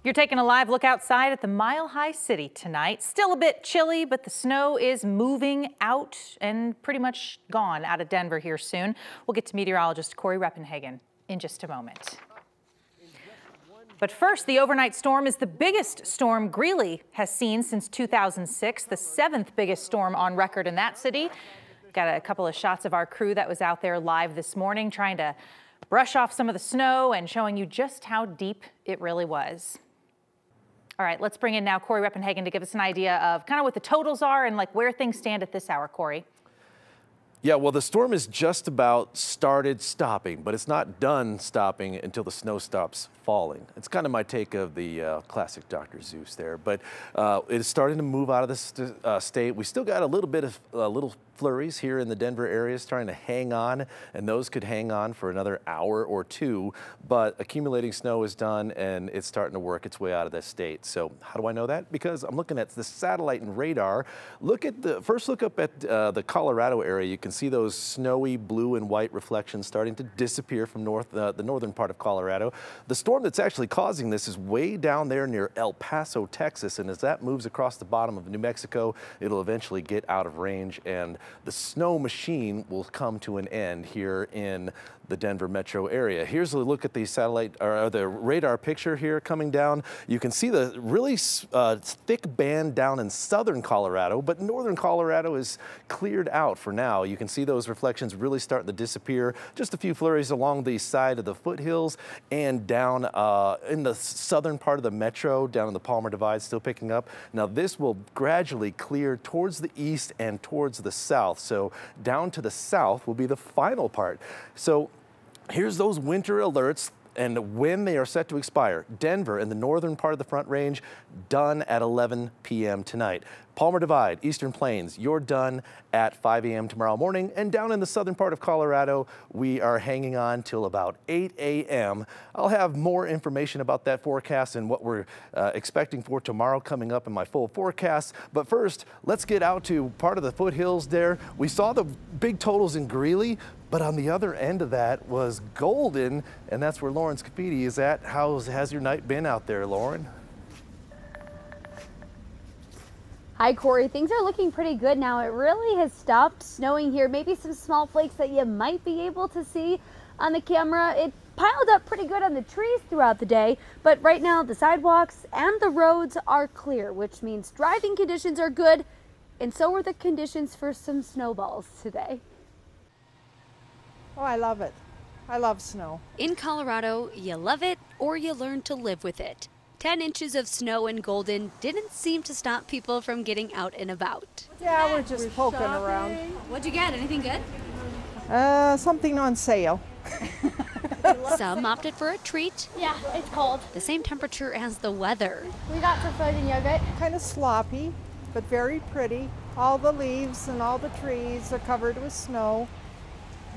You're taking a live look outside at the Mile High City tonight. Still a bit chilly, but the snow is moving out and pretty much gone out of Denver here soon. We'll get to meteorologist Corey Reppenhagen in just a moment. But first, the overnight storm is the biggest storm Greeley has seen since 2006, the 7th biggest storm on record in that city. Got a couple of shots of our crew that was out there live this morning trying to brush off some of the snow and showing you just how deep it really was. All right, let's bring in now Corey Reppenhagen to give us an idea of kind of what the totals are and like where things stand at this hour, Corey. Yeah, well, the storm is just about started stopping, but it's not done stopping until the snow stops falling. It's kind of my take of the classic Dr. Seuss there, but it is starting to move out of the state. We still got a little bit of little flurries here in the Denver area, trying to hang on, and those could hang on for another hour or two, but accumulating snow is done and it's starting to work its way out of the state. So how do I know that? Because I'm looking at the satellite and radar. First look up at the Colorado area. You can see those snowy blue and white reflections starting to disappear from the northern part of Colorado. The storm that's actually causing this is way down there near El Paso, Texas, and as that moves across the bottom of New Mexico, it'll eventually get out of range and the snow machine will come to an end here in the Denver metro area. Here's a look at the satellite or the radar picture here coming down. You can see the really thick band down in southern Colorado, but northern Colorado is cleared out for now. You can see those reflections really starting to disappear. Just a few flurries along the side of the foothills and down in the southern part of the metro, down in the Palmer Divide, still picking up. Now this will gradually clear towards the east and towards the south. So down to the south will be the final part. So here's those winter alerts and when they are set to expire. Denver in the northern part of the Front Range, done at 11 p.m. tonight. Palmer Divide, Eastern Plains, you're done at 5 a.m. tomorrow morning. And down in the southern part of Colorado, we are hanging on till about 8 a.m. I'll have more information about that forecast and what we're expecting for tomorrow coming up in my full forecast. But first, let's get out to part of the foothills there. We saw the big totals in Greeley, but on the other end of that was Golden, and that's where Lauren Scapidi is at. How has your night been out there, Lauren? Hi, Corey. Things are looking pretty good now. It really has stopped snowing here. Maybe some small flakes that you might be able to see on the camera. It piled up pretty good on the trees throughout the day, but right now the sidewalks and the roads are clear, which means driving conditions are good, and so are the conditions for some snowballs today. Oh, I love it. I love snow. In Colorado, you love it or you learn to live with it. 10 inches of snow in Golden didn't seem to stop people from getting out and about. Yeah, we're just poking around. What'd you get? Anything good? Something on sale. Some opted for a treat. Yeah, it's cold. The same temperature as the weather. We got some frozen yogurt. Kind of sloppy, but very pretty. All the leaves and all the trees are covered with snow.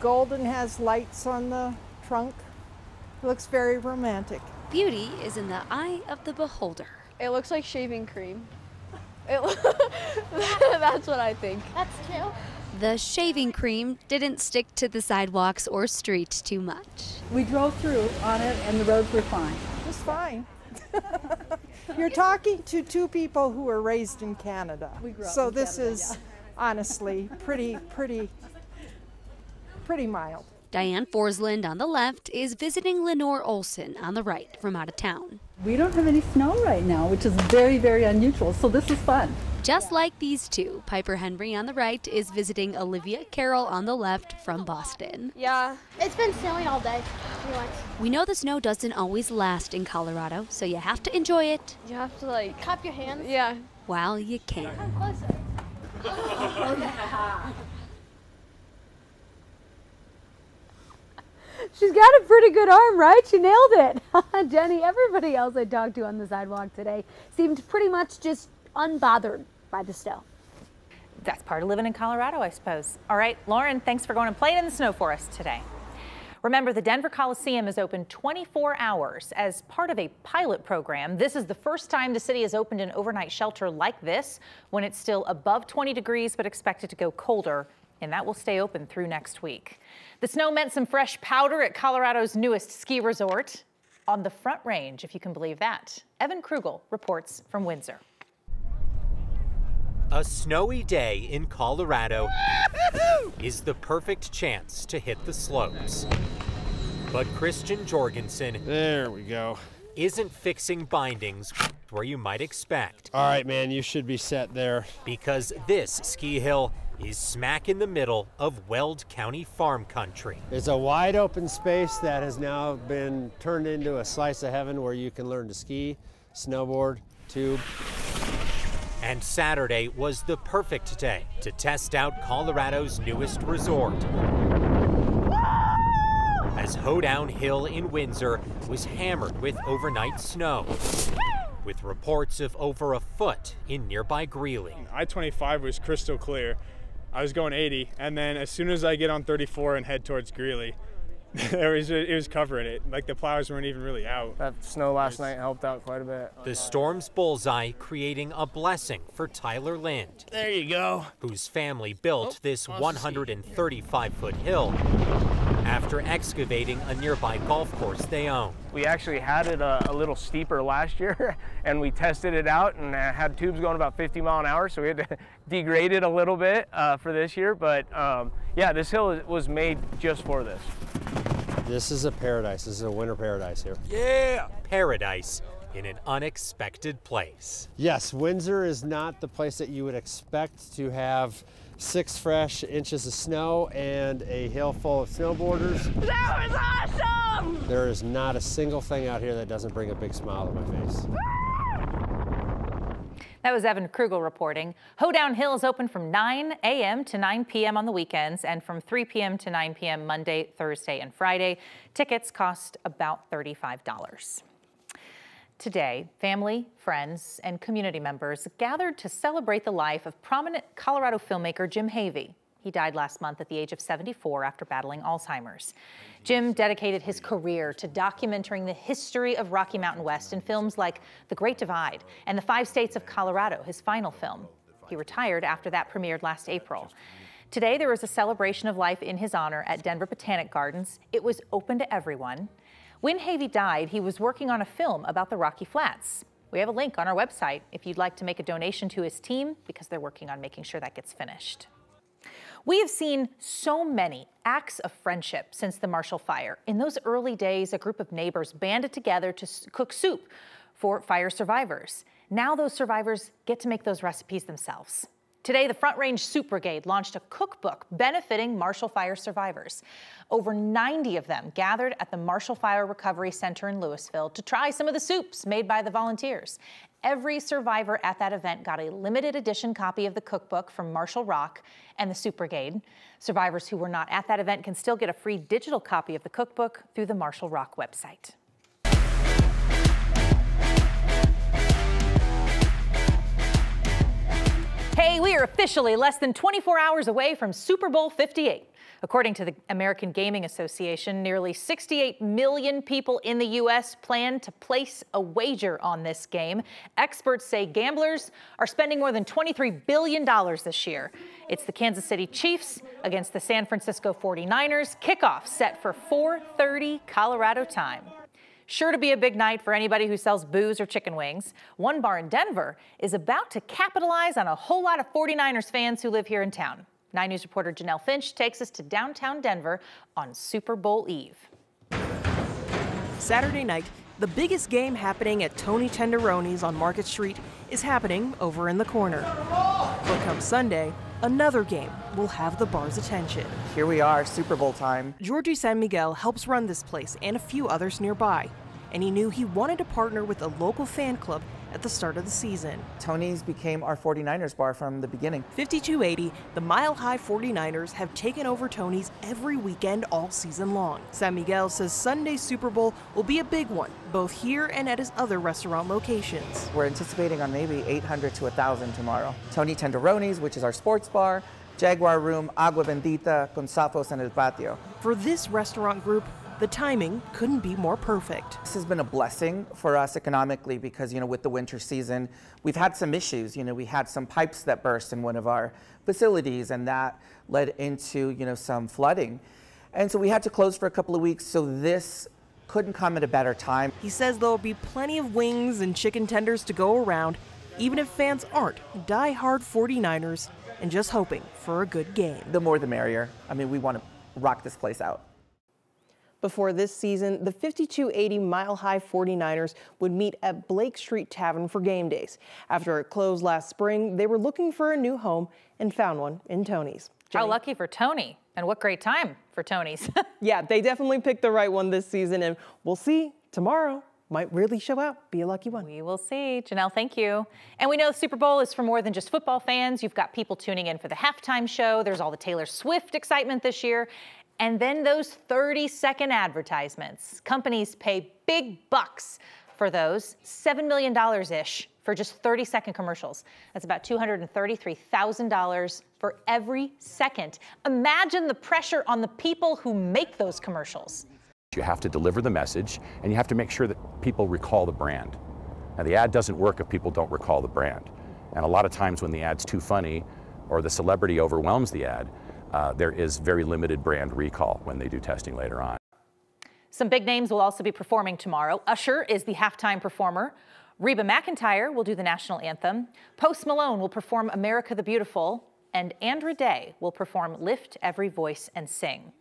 Golden has lights on the trunk. It looks very romantic. Beauty is in the eye of the beholder. It looks like shaving cream. That's what I think. That's true. The shaving cream didn't stick to the sidewalks or streets too much. We drove through on it and the roads were fine. Just fine. You're talking to two people who were raised in Canada. We grew up so in this Canada, is yeah. honestly pretty mild. Diane Forsland on the left is visiting Lenore Olson on the right from out of town. We don't have any snow right now, which is very, very unusual, so this is fun. Just like these two, Piper Henry on the right is visiting Olivia Carroll on the left from Boston. Yeah. It's been snowing all day. We know the snow doesn't always last in Colorado, so you have to enjoy it. You have to like Cup your hands. Yeah. While you can. Come closer. She's got a pretty good arm, right? She nailed it. Jenny, everybody else I talked to on the sidewalk today seemed pretty much just unbothered by the snow. That's part of living in Colorado, I suppose. All right, Lauren, thanks for going and playing in the snow for us today. Remember, the Denver Coliseum is open 24 hours as part of a pilot program. This is the first time the city has opened an overnight shelter like this when it's still above 20 degrees but expected to go colder and that will stay open through next week. The snow meant some fresh powder at Colorado's newest ski resort on the Front Range, if you can believe that. Evan Krugel reports from Windsor. A snowy day in Colorado is the perfect chance to hit the slopes. But Christian Jorgensen, there we go, isn't fixing bindings where you might expect. All right, man, you should be set there. Because this ski hill is smack in the middle of Weld County farm country. It's a wide open space that has now been turned into a slice of heaven where you can learn to ski, snowboard, tube. And Saturday was the perfect day to test out Colorado's newest resort. As Hoedown Hill in Windsor was hammered with overnight snow, with reports of over a foot in nearby Greeley. I-25 was crystal clear. I was going 80, and then as soon as I get on 34 and head towards Greeley, it was covering it. Like the plows weren't even really out. That snow last night helped out quite a bit. The storm's bullseye creating a blessing for Tyler Lind. There you go. Whose family built this 135-foot hill after excavating a nearby golf course they own. We actually had it a little steeper last year, and we tested it out and had tubes going about 50 miles an hour, so we had to degrade it a little bit for this year. But yeah, this hill was made just for this. This is a paradise. This is a winter paradise here. Yeah! Paradise in an unexpected place. Yes, Windsor is not the place that you would expect to have 6 fresh inches of snow and a hill full of snowboarders. That was awesome! There is not a single thing out here that doesn't bring a big smile to my face. That was Evan Krugel reporting. Hoedown Hill is open from 9 a.m. to 9 p.m. on the weekends and from 3 p.m. to 9 p.m. Monday, Thursday, and Friday. Tickets cost about $35. Today, family, friends, and community members gathered to celebrate the life of prominent Colorado filmmaker Jim Havey. He died last month at the age of 74 after battling Alzheimer's. Jim dedicated his career to documenting the history of Rocky Mountain West in films like The Great Divide and The 5 States of Colorado, his final film. He retired after that premiered last April. Today, there was a celebration of life in his honor at Denver Botanic Gardens. It was open to everyone. When Havey died, he was working on a film about the Rocky Flats. We have a link on our website if you'd like to make a donation to his team, because they're working on making sure that gets finished. We have seen so many acts of friendship since the Marshall Fire. In those early days, a group of neighbors banded together to cook soup for fire survivors. Now those survivors get to make those recipes themselves. Today, the Front Range Soup Brigade launched a cookbook benefiting Marshall Fire survivors. Over 90 of them gathered at the Marshall Fire Recovery Center in Louisville to try some of the soups made by the volunteers. Every survivor at that event got a limited edition copy of the cookbook from Marshall Rock and the Soup Brigade. Survivors who were not at that event can still get a free digital copy of the cookbook through the Marshall Rock website. Hey, we are officially less than 24 hours away from Super Bowl 58. According to the American Gaming Association, nearly 68 million people in the U.S. plan to place a wager on this game. Experts say gamblers are spending more than $23 billion this year. It's the Kansas City Chiefs against the San Francisco 49ers. Kickoff set for 4:30 Colorado time. Sure to be a big night for anybody who sells booze or chicken wings. One bar in Denver is about to capitalize on a whole lot of 49ers fans who live here in town. 9 News reporter Janelle Finch takes us to downtown Denver on Super Bowl Eve. Saturday night, the biggest game happening at Tony Tenderoni's on Market Street is happening over in the corner. But come Sunday, another game will have the bar's attention. Here we are, Super Bowl time. Georgie San Miguel helps run this place and a few others nearby, and he knew he wanted to partner with a local fan club at the start of the season. Tony's became our 49ers bar from the beginning. 5280, the Mile High 49ers have taken over Tony's every weekend all season long. San Miguel says Sunday's Super Bowl will be a big one, both here and at his other restaurant locations. We're anticipating on maybe 800 to 1,000 tomorrow. Tony Tenderoni's, which is our sports bar, Jaguar Room, Agua Bendita, Con Safos, and El Patio. For this restaurant group, The timing couldn't be more perfect. This has been a blessing for us economically because, with the winter season, we've had some issues. We had some pipes that burst in one of our facilities, and that led into, some flooding. And so we had to close for a couple of weeks, so this couldn't come at a better time. He says there'll be plenty of wings and chicken tenders to go around, even if fans aren't die-hard 49ers and just hoping for a good game. The more the merrier. We want to rock this place out. Before this season, the 5280 Mile High 49ers would meet at Blake Street Tavern for game days. After it closed last spring, they were looking for a new home and found one in Tony's. How lucky for Tony, and what great time for Tony's. Yeah, they definitely picked the right one this season, and we'll see tomorrow. Might really show out, be a lucky one. We will see. Janelle, thank you. And we know the Super Bowl is for more than just football fans. You've got people tuning in for the halftime show. There's all the Taylor Swift excitement this year. And then those 30-second advertisements. Companies pay big bucks for those, $7 million-ish for just 30-second commercials. That's about $233,000 for every second. Imagine the pressure on the people who make those commercials. You have to deliver the message, and you have to make sure that people recall the brand. Now, the ad doesn't work if people don't recall the brand. And a lot of times when the ad's too funny or the celebrity overwhelms the ad, there is very limited brand recall when they do testing later on. Some big names will also be performing tomorrow. Usher is the halftime performer. Reba McEntire will do the national anthem. Post Malone will perform America the Beautiful. And Andra Day will perform Lift Every Voice and Sing.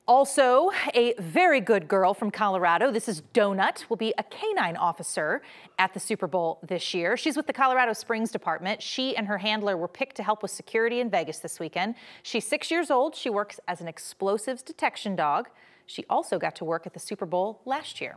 Also, a very good girl from Colorado, this is Donut, will be a canine officer at the Super Bowl this year. She's with the Colorado Springs Department. She and her handler were picked to help with security in Vegas this weekend. She's 6 years old. She works as an explosives detection dog. She also got to work at the Super Bowl last year.